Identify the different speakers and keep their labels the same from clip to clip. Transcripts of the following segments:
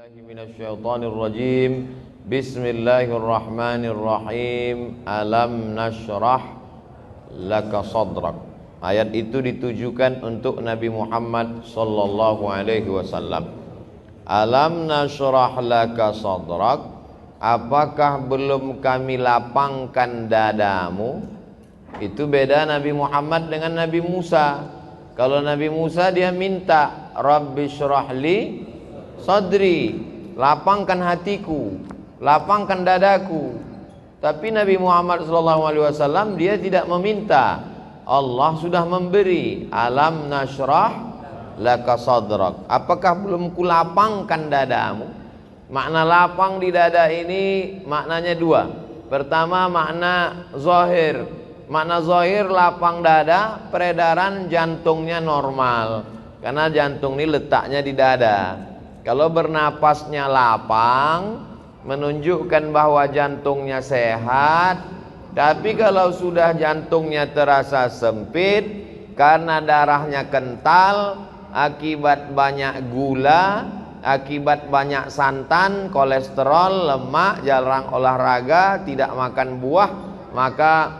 Speaker 1: Minasyaitonirrajim. Bismillahirrahmanirrahim. Alam nashrah laka sadrak. Ayat itu ditujukan untuk Nabi Muhammad sallallahu alaihi wasallam. Alam nashrah laka sadrak. Apakah belum kami lapangkan dadamu? Itu beda Nabi Muhammad dengan Nabi Musa. Kalau Nabi Musa dia minta Rabbi syrahli sadri, lapangkan hatiku, lapangkan dadaku. Tapi Nabi Muhammad SAW dia tidak meminta, Allah sudah memberi. Alam nashrah laka sadrak. Apakah belum kulapangkan dadamu? Makna lapang di dada ini maknanya dua. Pertama makna zahir. Makna zahir lapang dada, peredaran jantungnya normal. Karena jantung ini letaknya di dada. Kalau bernapasnya lapang, menunjukkan bahwa jantungnya sehat. Tapi kalau sudah jantungnya terasa sempit, karena darahnya kental, akibat banyak gula, akibat banyak santan, kolesterol, lemak, jarang olahraga, tidak makan buah, maka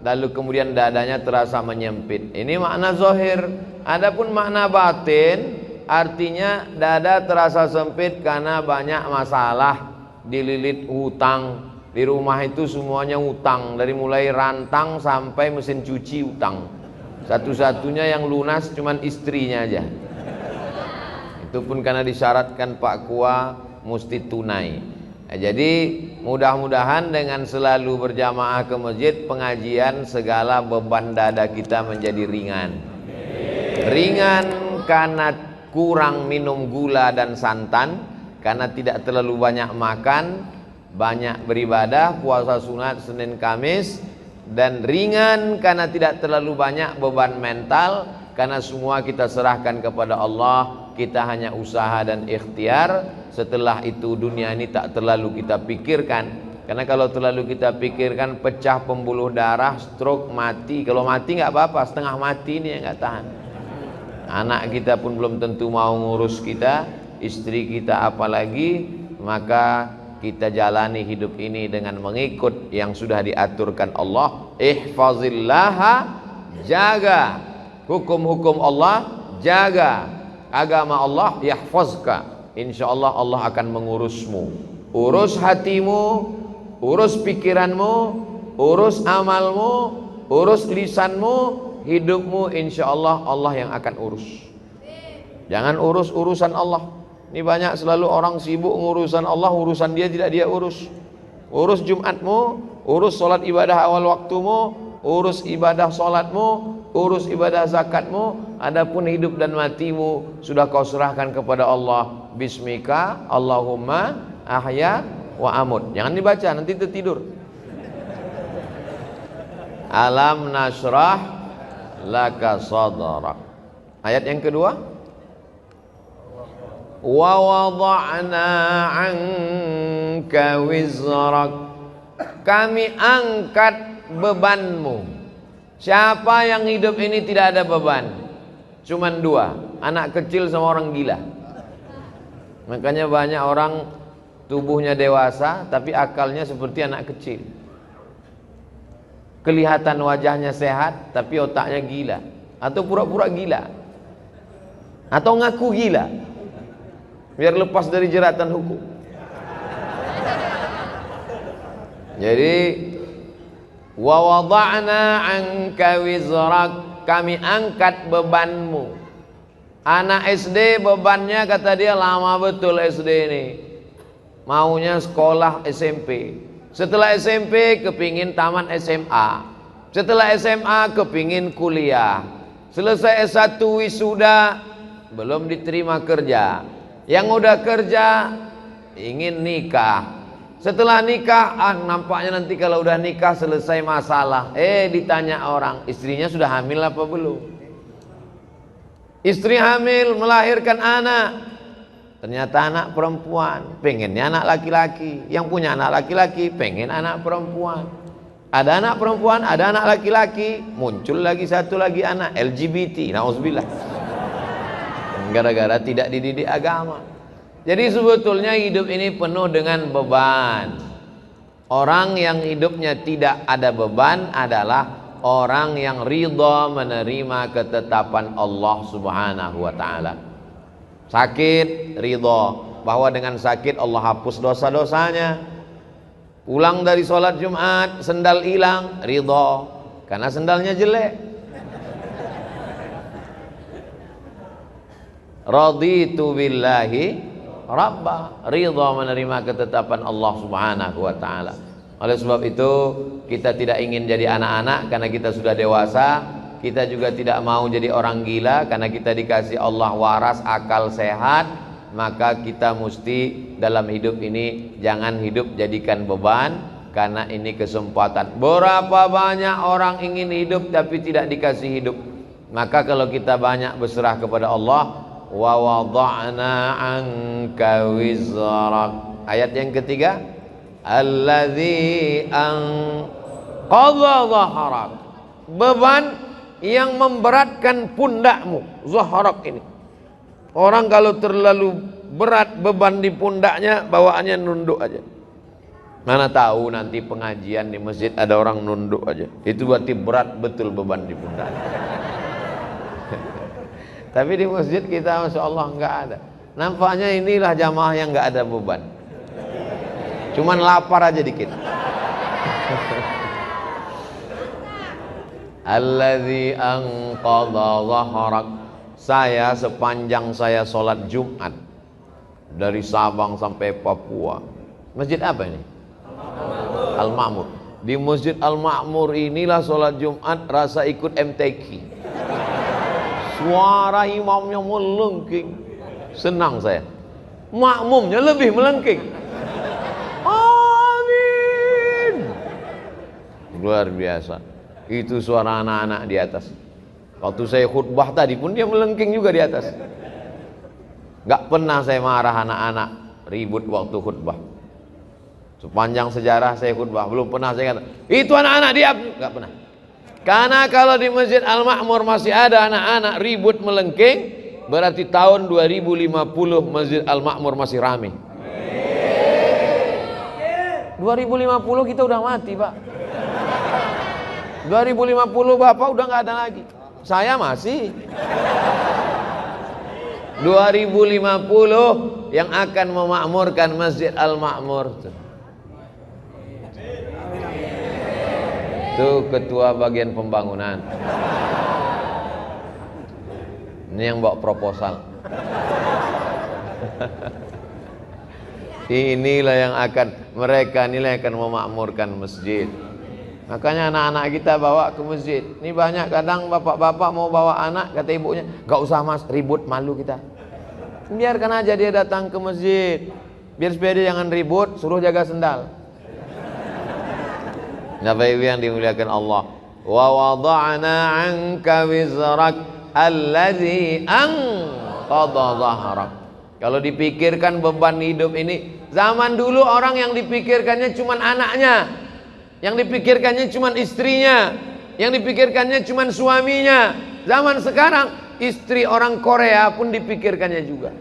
Speaker 1: lalu kemudian dadanya terasa menyempit. Ini makna zahir. Adapun makna batin, artinya dada terasa sempit karena banyak masalah, dililit hutang. Di rumah itu semuanya hutang, dari mulai rantang sampai mesin cuci hutang. Satu-satunya yang lunas cuman istrinya aja. Itu pun karena disyaratkan Pak Kua mesti tunai. Jadi mudah-mudahan dengan selalu berjamaah ke masjid, pengajian, segala beban dada kita menjadi ringan. Ringan karena kurang minum gula dan santan, karena tidak terlalu banyak makan, banyak beribadah, puasa sunat Senin Kamis, dan ringan karena tidak terlalu banyak beban mental, karena semua kita serahkan kepada Allah. Kita hanya usaha dan ikhtiar. Setelah itu dunia ini tak terlalu kita pikirkan. Karena kalau terlalu kita pikirkan, pecah pembuluh darah, stroke, mati. Kalau mati nggak apa-apa, setengah mati ini yang nggak tahan. Anak kita pun belum tentu mau ngurus kita, istri kita apalagi. Maka kita jalani hidup ini dengan mengikut yang sudah diaturkan Allah. Ihfazillaha, jaga hukum-hukum Allah, jaga agama Allah, yahfazka. Insyaallah Allah akan mengurusmu. Urus hatimu, urus pikiranmu, urus amalmu, urus lisanmu, hidupmu, insyaallah Allah yang akan urus. Jangan urus urusan Allah. Ini banyak selalu orang sibuk ngurusan Allah, urusan dia tidak dia urus. Urus Jumatmu, urus solat ibadah awal waktumu, urus ibadah solatmu, urus ibadah zakatmu. Adapun hidup dan matimu sudah kau serahkan kepada Allah. Bismika Allahumma ahya wa amut. Jangan dibaca, nanti tertidur. Alam nashrah laka sadrak. Ayat yang kedua, wa wada'na anka wizrak. Kami angkat bebanmu. Siapa yang hidup ini tidak ada beban? Cuman dua, anak kecil sama orang gila. Makanya banyak orang tubuhnya dewasa tapi akalnya seperti anak kecil. Kelihatan wajahnya sehat tapi otaknya gila, atau pura-pura gila, atau ngaku gila biar lepas dari jeratan hukum. Jadi wa wada'na anka wizrak, kami angkat bebanmu. Anak SD bebannya kata dia lama betul SD ini. Maunya sekolah SMP. Setelah SMP kepingin tamat SMA. Setelah SMA kepingin kuliah. Selesai S1 wisuda belum diterima kerja. Yang udah kerja ingin nikah. Setelah nikah, nampaknya nanti kalau udah nikah selesai masalah. Ditanya orang, istrinya sudah hamil apa belum? Istri hamil, melahirkan anak. Ternyata anak perempuan, pengennya anak laki-laki. Yang punya anak laki-laki, pengen anak perempuan. Ada anak perempuan, ada anak laki-laki. Muncul lagi satu lagi anak, LGBT, na'udzubillah. Gara-gara tidak dididik agama. Jadi sebetulnya hidup ini penuh dengan beban. Orang yang hidupnya tidak ada beban adalah orang yang ridha menerima ketetapan Allah Subhanahu wa taala. Sakit, ridha bahwa dengan sakit Allah hapus dosa-dosanya. Pulang dari sholat Jumat, sendal hilang, ridha karena sendalnya jelek. Raditu billahi Rabba, ridha menerima ketetapan Allah Subhanahu wa taala. Oleh sebab itu, kita tidak ingin jadi anak-anak karena kita sudah dewasa. Kita juga tidak mau jadi orang gila karena kita dikasih Allah waras, akal sehat. Maka kita mesti dalam hidup ini jangan hidup jadikan beban, karena ini kesempatan. Berapa banyak orang ingin hidup tapi tidak dikasih hidup. Maka kalau kita banyak berserah kepada Allah, wa wada'na anka wizrak. Ayat yang ketiga, alladzi anqadha dhahrak, beban yang memberatkan pundakmu. Zahrak ini, orang kalau terlalu berat beban di pundaknya, bawaannya nunduk aja. Mana tahu nanti pengajian di masjid ada orang nunduk aja, itu berarti berat betul beban di pundaknya. Tapi di masjid kita Masya Allah nggak ada. Nampaknya inilah jamaah yang nggak ada beban, cuman lapar aja dikit. Alladzi anqadha dhahrak. Saya sepanjang saya sholat Jumat dari Sabang sampai Papua. Masjid apa ini? Al-Ma'mur. Di Masjid Al-Ma'mur inilah sholat Jumat rasa ikut MTQ. Suara imamnya melengking, senang saya. Makmumnya lebih melengking. Amin. Luar biasa. Itu suara anak-anak di atas. Waktu saya khutbah tadi pun dia melengking juga di atas. Gak pernah saya marah anak-anak ribut waktu khutbah. Sepanjang sejarah saya khutbah belum pernah saya kata itu anak-anak diam, gak pernah. Karena kalau di Masjid Al-Ma'mur masih ada anak-anak ribut melengking, berarti tahun 2050 Masjid Al-Ma'mur masih ramai. 2050 kita udah mati, Pak. 2050 Bapak udah nggak ada lagi. Saya masih. 2050 yang akan memakmurkan Masjid Al-Ma'mur. Itu ketua bagian pembangunan. Ini yang bawa proposal. Inilah yang mereka inilah yang akan memakmurkan masjid. Makanya anak-anak kita bawa ke masjid. Ini banyak kadang bapak-bapak mau bawa anak, kata ibunya, gak usah mas, ribut, malu kita. Biarkan aja dia datang ke masjid. Biar supaya dia jangan ribut, suruh jaga sendal. Bapak Ibu yang dimuliakan Allah, wa wada'na 'anka wizrak alladzi anqadha dhahrak. Kalau dipikirkan beban hidup ini, zaman dulu orang yang dipikirkannya cuma anaknya, yang dipikirkannya cuma istrinya, yang dipikirkannya cuma suaminya. Zaman sekarang istri orang Korea pun dipikirkannya juga.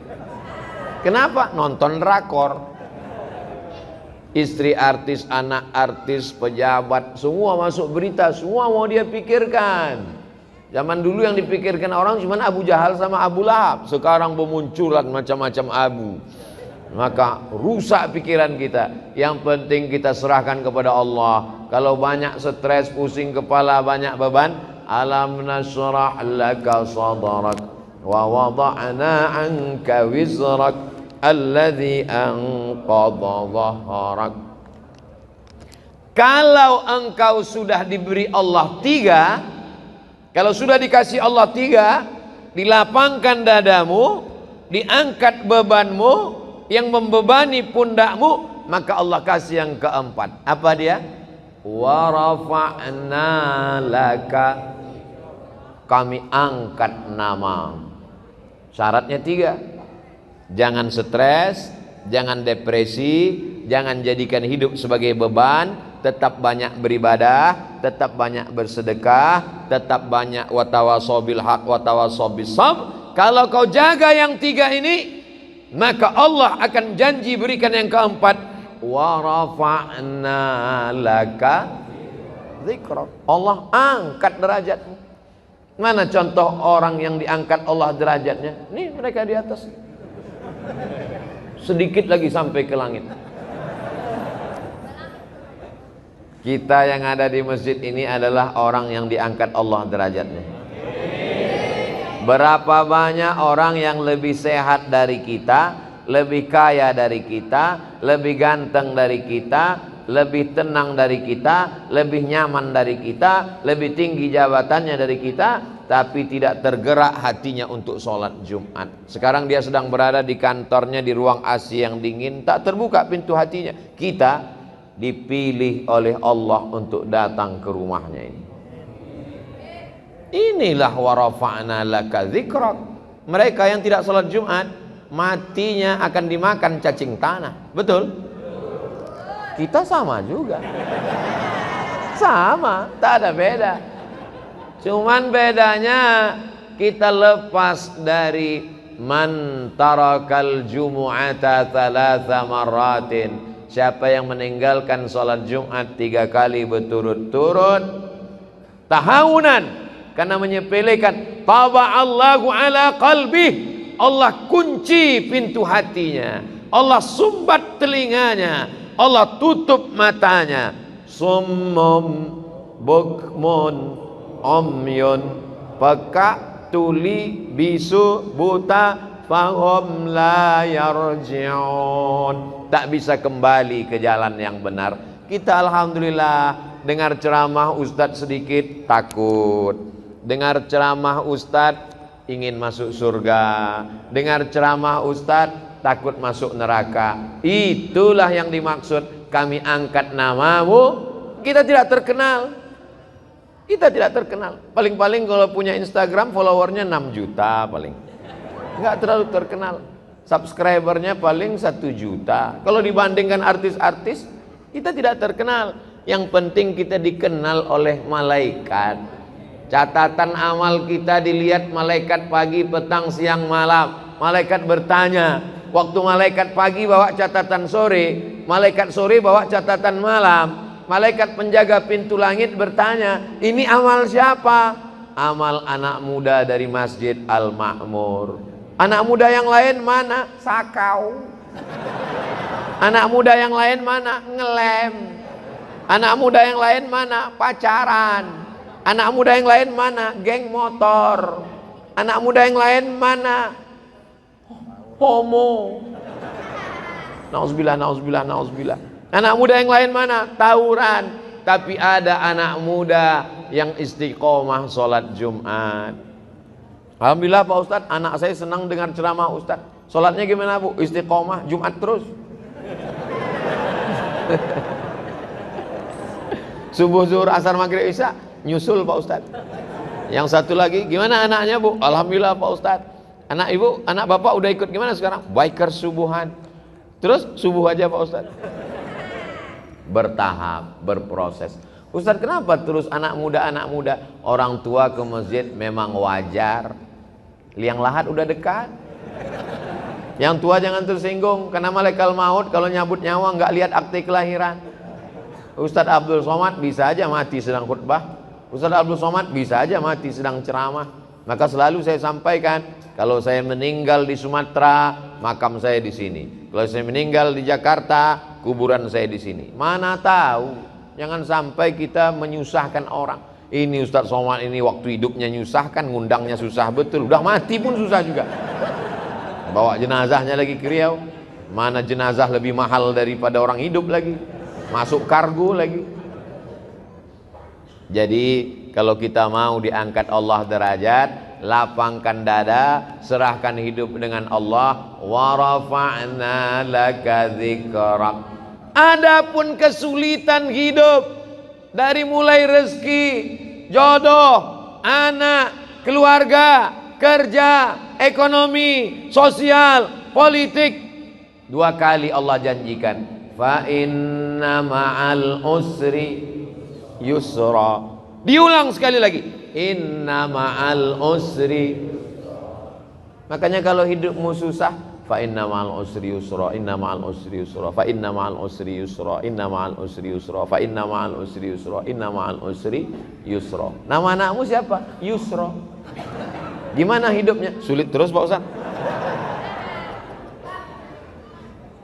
Speaker 1: Kenapa? Nonton drakor. Istri artis, anak artis, pejabat, semua masuk berita, semua mau dia pikirkan. Zaman dulu yang dipikirkan orang cuma Abu Jahal sama Abu Lahab. Sekarang bermunculan macam-macam Abu. Maka rusak pikiran kita. Yang penting kita serahkan kepada Allah. Kalau banyak stres, pusing kepala, banyak beban, alam nashrah laka sadrak wa wada'na 'anka wizrak alladzi anqadha dhahrak. Kalau engkau sudah diberi Allah 3, kalau sudah dikasih Allah 3, dilapangkan dadamu, diangkat bebanmu yang membebani pundakmu, maka Allah kasih yang keempat. Apa dia? Wa rafa'na laka, kami angkat nama. Syaratnya 3. Jangan stres, jangan depresi, jangan jadikan hidup sebagai beban, tetap banyak beribadah, tetap banyak bersedekah, tetap banyak watawasaw bil haq watawasaw bis sabr. Kalau kau jaga yang 3 ini, maka Allah akan janji berikan yang keempat, wa rafa'na laka dzikrak. Allah angkat derajatmu. Mana contoh orang yang diangkat Allah derajatnya? Nih mereka di atas. Sedikit lagi sampai ke langit. Kita yang ada di masjid ini adalah orang yang diangkat Allah derajatnya. Berapa banyak orang yang lebih sehat dari kita, lebih kaya dari kita, lebih ganteng dari kita, lebih tenang dari kita, lebih nyaman dari kita, lebih tinggi jabatannya dari kita, tapi tidak tergerak hatinya untuk sholat Jumat. Sekarang dia sedang berada di kantornya di ruang AC yang dingin, tak terbuka pintu hatinya. Kita dipilih oleh Allah untuk datang ke rumahnya ini. Inilah wa rafa'na laka dzikrak. Mereka yang tidak sholat Jumat, matinya akan dimakan cacing tanah. Betul? Kita sama juga. Sama, tak ada beda. Cuman bedanya kita lepas dari man tarakal jumu'ata thalatha marratin. Siapa yang meninggalkan sholat Jumat 3 kali berturut-turut, tahawunan, karena menyepelekan, taba'allahu ala qalbih, Allah kunci pintu hatinya, Allah sumbat telinganya, Allah tutup matanya. Summum bukmun umyun, peka, tuli, bisu, buta, fahum la yarji'un, tak bisa kembali ke jalan yang benar. Kita alhamdulillah dengar ceramah ustadz sedikit takut, dengar ceramah ustadz ingin masuk surga, dengar ceramah ustadz takut masuk neraka. Itulah yang dimaksud kami angkat namamu. Kita tidak terkenal, kita tidak terkenal. Paling-paling kalau punya Instagram followernya 6 juta paling, nggak terlalu terkenal. Subscribernya paling 1 juta. Kalau dibandingkan artis-artis, kita tidak terkenal. Yang penting kita dikenal oleh malaikat. Catatan amal kita dilihat malaikat pagi, petang, siang, malam. Malaikat bertanya, waktu malaikat pagi bawa catatan sore, malaikat sore bawa catatan malam. Malaikat penjaga pintu langit bertanya, ini amal siapa? Amal anak muda dari Masjid Al-Ma'mur. Anak muda yang lain mana? Sakau. Anak muda yang lain mana? Ngelem. Anak muda yang lain mana? Pacaran. Anak muda yang lain mana? Geng motor. Anak muda yang lain mana? Homo. Nauzubillah, nauzubillah, nauzubillah. Anak muda yang lain mana? Tawuran. Tapi ada anak muda yang istiqomah sholat Jumat. Alhamdulillah Pak Ustadz, anak saya senang dengar ceramah Ustadz. Sholatnya gimana Bu? Istiqomah, Jumat terus. Subuh, zuhur, asar, maghrib, isya nyusul Pak Ustadz. Yang satu lagi, gimana anaknya Bu? Alhamdulillah Pak Ustadz. Anak ibu, anak bapak udah ikut gimana sekarang? Biker subuhan. Terus subuh aja Pak Ustadz. Bertahap, berproses. Ustadz, kenapa terus anak muda? Orang tua ke masjid memang wajar. Liang lahat udah dekat. Yang tua jangan tersinggung, karena malaikat maut kalau nyabut nyawa nggak lihat akte kelahiran. Ustadz Abdul Somad bisa aja mati sedang khutbah. Ustadz Abdul Somad bisa aja mati sedang ceramah. Maka selalu saya sampaikan, kalau saya meninggal di Sumatera, makam saya di sini. Kalau saya meninggal di Jakarta, kuburan saya di sini. Mana tahu, jangan sampai kita menyusahkan orang. Ini Ustadz Somad ini waktu hidupnya nyusahkan, ngundangnya susah betul. Udah mati pun susah juga. Bawa jenazahnya lagi ke Riau. Mana jenazah lebih mahal daripada orang hidup lagi. Masuk kargo lagi. Jadi kalau kita mau diangkat Allah derajat, lapangkan dada, serahkan hidup dengan Allah. Wa rafa'na laka dzikrak. Adapun kesulitan hidup, dari mulai rezeki, jodoh, anak, keluarga, kerja, ekonomi, sosial, politik, 2 kali Allah janjikan, fa inna ma'al usri yusra. Diulang sekali lagi, inna ma'al usri. Makanya kalau hidupmu susah, fa inna ma'al usri yusra, inna ma'al usri yusra, fa inna ma'al usri yusra, inna ma'al usri yusra, fa inna ma'al usri yusra, inna ma'al usri yusra. Nama anakmu siapa? Yusra. Gimana hidupnya? Sulit terus Pak Ustaz.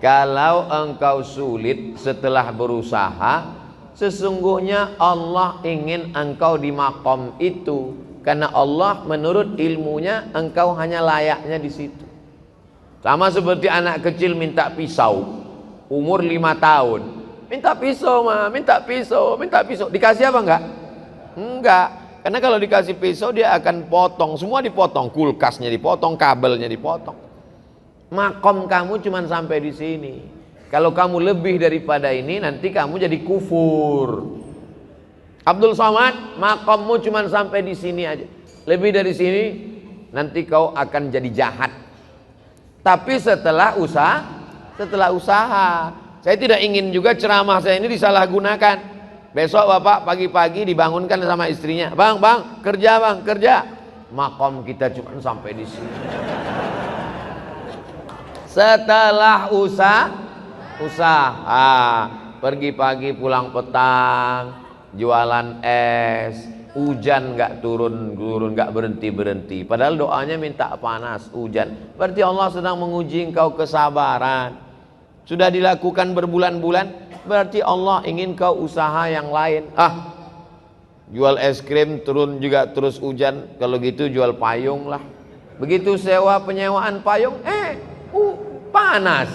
Speaker 1: Kalau engkau sulit setelah berusaha, sesungguhnya Allah ingin engkau di makom itu, karena Allah menurut ilmunya engkau hanya layaknya di situ. Sama seperti anak kecil minta pisau, umur 5 tahun, minta pisau mah, minta pisau, minta pisau. Dikasih apa enggak? Enggak, karena kalau dikasih pisau dia akan potong, semua dipotong, kulkasnya dipotong, kabelnya dipotong. Makom kamu cuma sampai di sini. Kalau kamu lebih daripada ini, nanti kamu jadi kufur. Abdul Somad, makommu cuma sampai di sini aja. Lebih dari sini, nanti kau akan jadi jahat. Tapi setelah usaha, saya tidak ingin juga ceramah saya ini disalahgunakan. Besok bapak pagi-pagi dibangunkan sama istrinya, bang, kerja bang, kerja. Makom kita cuma sampai di sini. Setelah usaha, pergi pagi pulang petang, jualan es. Hujan nggak turun nggak berhenti. Padahal doanya minta panas, hujan. Berarti Allah sedang menguji engkau kesabaran. Sudah dilakukan berbulan-bulan, berarti Allah ingin kau usaha yang lain. Jual es krim turun juga terus hujan. Kalau gitu jual payung lah. Begitu sewa penyewaan payung, panas.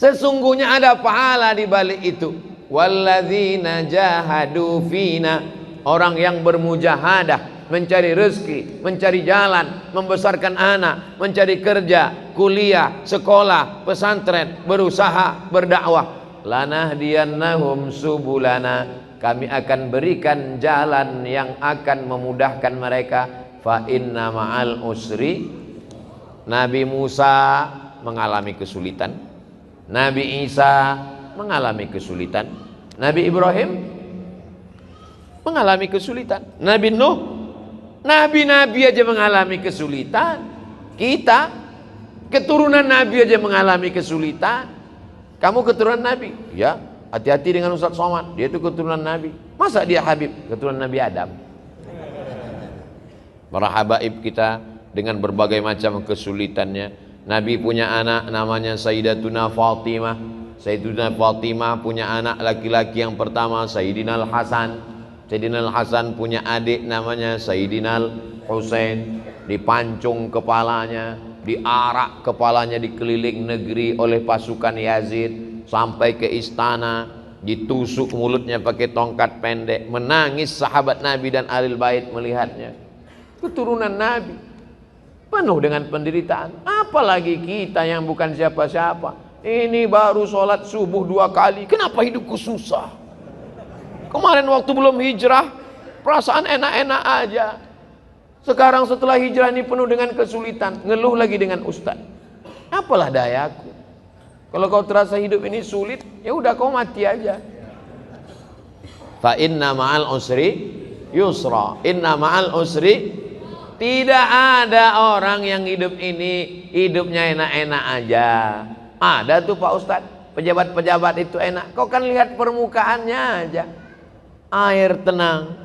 Speaker 1: Sesungguhnya ada pahala di balik itu. Walladzina jahadu fina, orang yang bermujahadah, mencari rezeki, mencari jalan, membesarkan anak, mencari kerja, kuliah, sekolah, pesantren, berusaha, berdakwah. Lanahdiyannahum subulana, kami akan berikan jalan yang akan memudahkan mereka. Fa inna ma'al usri. Nabi Musa mengalami kesulitan, Nabi Isa mengalami kesulitan, Nabi Ibrahim mengalami kesulitan, Nabi Nuh, nabi-nabi aja mengalami kesulitan. Kita keturunan nabi aja mengalami kesulitan. Kamu keturunan nabi? Ya, hati-hati dengan Ustaz Somad, dia itu keturunan nabi. Masa dia Habib? Keturunan Nabi Adam. Para habaib kita dengan berbagai macam kesulitannya. Nabi punya anak namanya Sayyidatuna Fatimah. Sayyidatuna Fatimah punya anak laki-laki yang pertama Sayyidina Al-Hasan. Sayyidina Al-Hasan punya adik namanya Sayyidina Al-Husain. Dipancung kepalanya, diarak kepalanya dikeliling negeri oleh pasukan Yazid sampai ke istana, ditusuk mulutnya pakai tongkat pendek. Menangis sahabat Nabi dan Ahlul Bait melihatnya. Keturunan Nabi penuh dengan penderitaan. Apalagi kita yang bukan siapa-siapa. Ini baru sholat subuh 2 kali, kenapa hidupku susah? Kemarin waktu belum hijrah perasaan enak-enak aja. Sekarang setelah hijrah ini penuh dengan kesulitan, ngeluh lagi dengan ustaz. Apalah dayaku. Kalau kau terasa hidup ini sulit, ya udah kau mati aja. Fa inna ma'al usri yusra. Inna ma'al usri. Tidak ada orang yang hidup ini hidupnya enak-enak aja. Ada tuh Pak Ustadz, pejabat-pejabat itu enak. Kau kan lihat permukaannya aja, air tenang,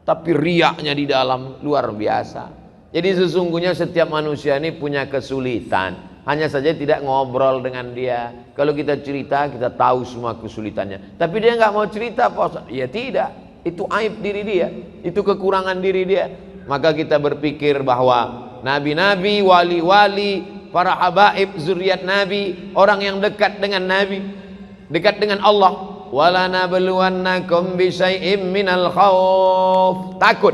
Speaker 1: tapi riaknya di dalam luar biasa. Jadi sesungguhnya setiap manusia ini punya kesulitan, hanya saja tidak ngobrol dengan dia. Kalau kita cerita, kita tahu semua kesulitannya. Tapi dia nggak mau cerita Pak Ustadz. Ya tidak, itu aib diri dia, itu kekurangan diri dia. Maka kita berpikir bahwa nabi-nabi, wali-wali, para habaib, zuriat Nabi, orang yang dekat dengan Nabi, dekat dengan Allah. Walanabluwannakum bisyai'im minal khauf, takut,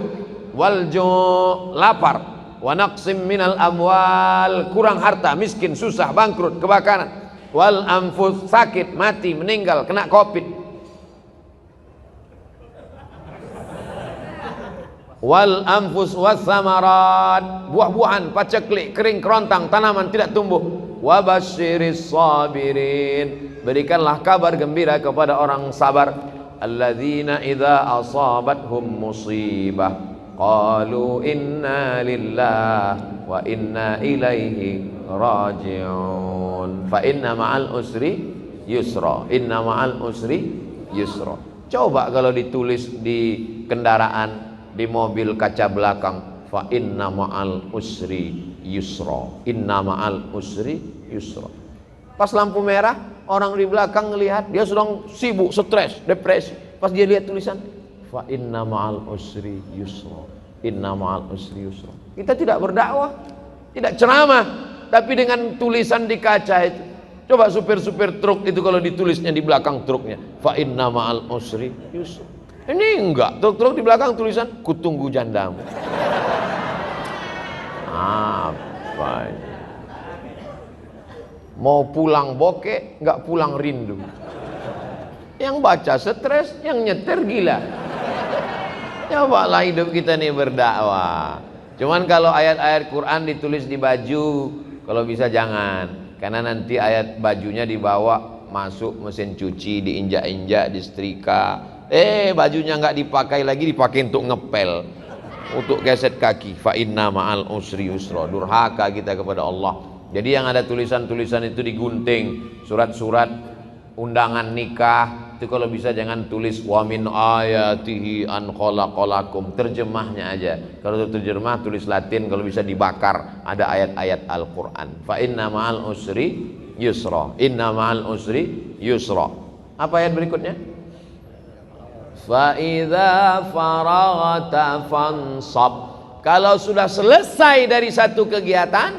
Speaker 1: wal ju', lapar, wa naqsim minal amwal, kurang harta, miskin, susah, bangkrut, kebakaran, wal anfus, sakit, mati, meninggal, kena Covid, wal anfus was samarat, buah-buahan, paceklik, kering kerontang, tanaman tidak tumbuh. Wa basyiris sabirin, berikanlah kabar gembira kepada orang sabar. Alladzina idza asabathum musibah qalu inna lillah wa inna ilaihi raji'un. Fa inna ma'al usri yusra. Inna ma'al usri yusra. Coba kalau ditulis di kendaraan, di mobil kaca belakang, fa inna ma'al usri yusra. Inna ma'al usri yusra. Pas lampu merah, orang di belakang ngelihat, dia sedang sibuk, stres, depresi. Pas dia lihat tulisan, fa inna ma'al usri yusra. Inna ma'al usri yusra. Kita tidak berdakwah, tidak ceramah, tapi dengan tulisan di kaca itu. Coba supir-supir truk itu kalau ditulisnya di belakang truknya, fa inna ma'al usri yusra. Ini enggak, truk-truk di belakang tulisan kutunggu jandamu. Apa ini? Mau pulang bokeh, enggak pulang rindu. Yang baca stres, yang nyetir gila. Cobalah hidup kita nih berdakwah. Cuman kalau ayat-ayat Quran ditulis di baju, kalau bisa jangan. Karena nanti ayat bajunya dibawa masuk mesin cuci, diinjak-injak, disetrika. Bajunya nggak dipakai lagi, dipakai untuk ngepel, untuk geset kaki. Fa inna ma'al usri yusra. Durhaka kita kepada Allah. Jadi yang ada tulisan-tulisan itu digunting, surat-surat undangan nikah itu kalau bisa jangan tulis wa min ayatihi an khalaqalakum, terjemahnya aja. Kalau terjemah tulis Latin, kalau bisa dibakar, ada ayat-ayat Al-Qur'an. Fa inna ma'al usri yusra. Inna ma'al usri yusra. Apa ayat berikutnya? Fa idza faraghta fansab. Kalau sudah selesai dari satu kegiatan,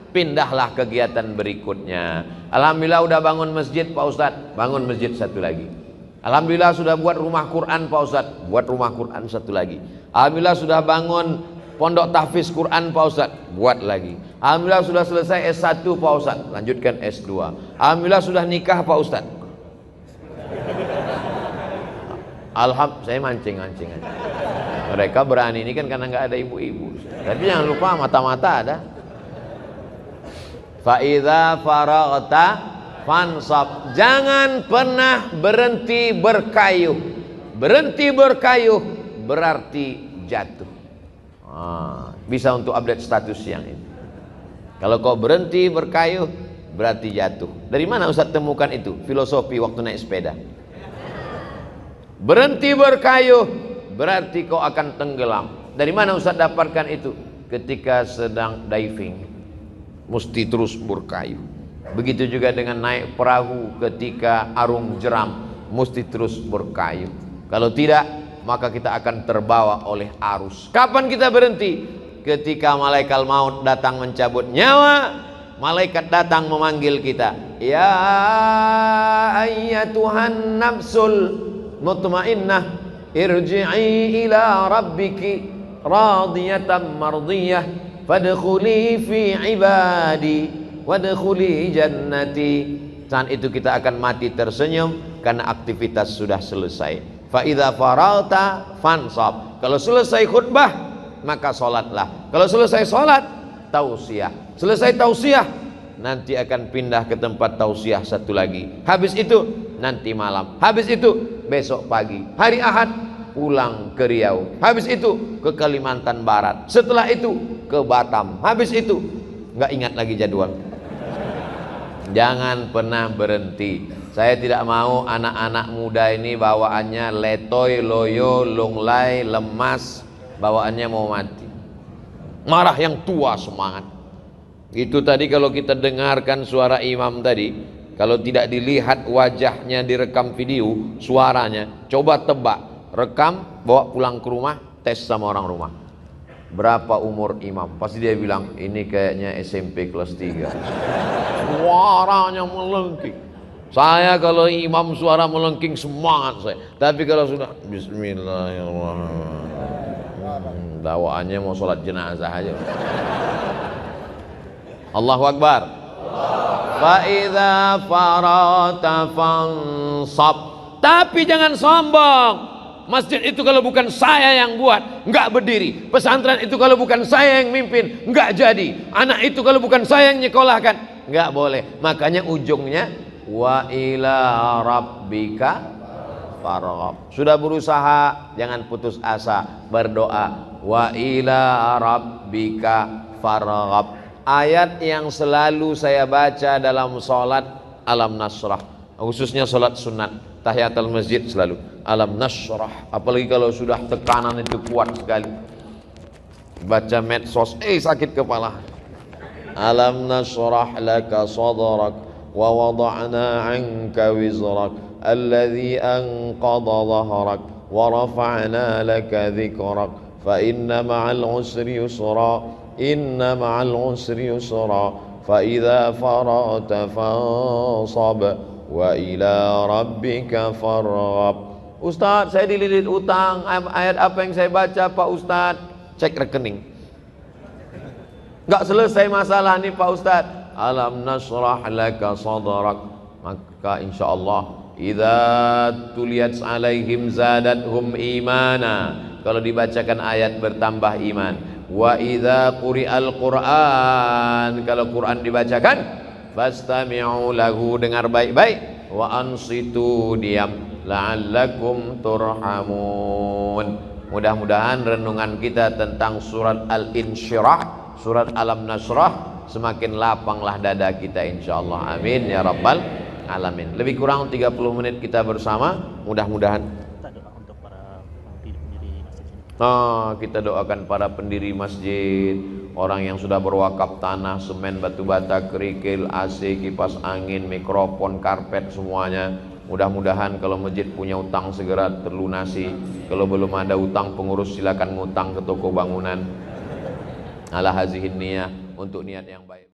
Speaker 1: pindahlah kegiatan berikutnya. Alhamdulillah udah bangun masjid Pak Ustadz, bangun masjid satu lagi. Alhamdulillah sudah buat rumah Quran Pak Ustadz, buat rumah Quran satu lagi. Alhamdulillah sudah bangun pondok tahfiz Quran Pak Ustadz, buat lagi. Alhamdulillah sudah selesai S1 Pak Ustadz, lanjutkan S2. Alhamdulillah sudah nikah Pak Ustadz. Alhamdulillah, saya mancing-mancing aja. Mereka berani ini kan karena nggak ada ibu-ibu. Tapi jangan lupa mata-mata ada. Fa idza faraghta fansab. Jangan pernah berhenti berkayuh. Berhenti berkayuh berarti jatuh. Bisa untuk update status yang ini. Kalau kau berhenti berkayuh berarti jatuh. Dari mana Ustaz temukan itu? Filosofi waktu naik sepeda. Berhenti berkayuh berarti kau akan tenggelam. Dari mana Ustaz dapatkan itu? Ketika sedang diving, mesti terus berkayuh. Begitu juga dengan naik perahu ketika arung jeram, mesti terus berkayuh. Kalau tidak, maka kita akan terbawa oleh arus. Kapan kita berhenti? Ketika malaikat maut datang mencabut nyawa, malaikat datang memanggil kita, ya ayyatuhan nafsul mutmainnah, irji'i ila rabbiki radiyatan mardiyah, fadkhuli fi ibadi wadkhuli jannati. Saat itu kita akan mati tersenyum karena aktivitas sudah selesai. Fa idza faragta fansab. Kalau selesai khutbah maka salatlah. Kalau selesai salat tausiah. Selesai tausiah nanti akan pindah ke tempat tausiah satu lagi. Habis itu nanti malam. Habis itu besok pagi. Hari Ahad pulang ke Riau. Habis itu ke Kalimantan Barat. Setelah itu ke Batam. Habis itu nggak ingat lagi jadwal. Jangan pernah berhenti. Saya tidak mau anak-anak muda ini bawaannya letoy, loyo, lunglai, lemas, bawaannya mau mati. Marah yang tua semangat. Itu tadi kalau kita dengarkan suara imam tadi, kalau tidak dilihat wajahnya direkam video, suaranya, coba tebak, rekam, bawa pulang ke rumah, tes sama orang rumah. Berapa umur imam? Pasti dia bilang, ini kayaknya SMP kelas 3. Suaranya melengking. Saya kalau imam suara melengking semangat saya. Tapi kalau sudah Bismillahirrahmanirrahim, bawaannya mau sholat jenazah aja. Allahu Akbar. Fa idza farata fansab. Tapi jangan sombong. Masjid itu kalau bukan saya yang buat, enggak berdiri. Pesantren itu kalau bukan saya yang mimpin, enggak jadi. Anak itu kalau bukan saya yang nyekolahkan, enggak boleh. Makanya ujungnya wa ila rabbika farghab. Sudah berusaha, jangan putus asa, berdoa. Wa ila rabbika farghab. Ayat yang selalu saya baca dalam sholat alam nasrah, khususnya sholat sunat tahiyatul masjid selalu alam nasrah. Apalagi kalau sudah tekanan itu kuat sekali, baca medsos sakit kepala. Alam nasrah laka sadrak wa wada'na 'anka wizrak alladhi anqadha dhahrak wa rafa'na laka dhikrak fa inna ma'al usri yusra inna ma'al usri yusra fa idza faragta fansab wa ila rabbika farghab. Ustaz, saya dililit utang, ayat apa yang saya baca Pak Ustaz? Cek rekening. Enggak selesai masalah nih Pak Ustaz. Alam nasrah laka sadrak. Maka insyaallah idza tuliyat alaihim zadathum imana, kalau dibacakan ayat bertambah iman. Wa idza quri'al Qur'an, kalau Quran dibacakan, fastami'u lahu, dengar baik-baik, wa ansitu, diam, la'allakum turhamun. Mudah-mudahan renungan kita tentang surat Al-Insyirah, surat Alam Nasrah, semakin lapanglah dada kita insyaallah. Amin ya rabbal alamin. Lebih kurang 30 menit kita bersama, mudah-mudahan kita doakan para pendiri masjid, orang yang sudah berwakaf tanah, semen, batu bata, kerikil, AC, kipas angin, mikrofon, karpet, semuanya. Mudah-mudahan kalau masjid punya utang segera terlunasi. Kalau belum ada utang, pengurus silakan ngutang ke toko bangunan. Ala hazihin niyah, untuk niat yang baik.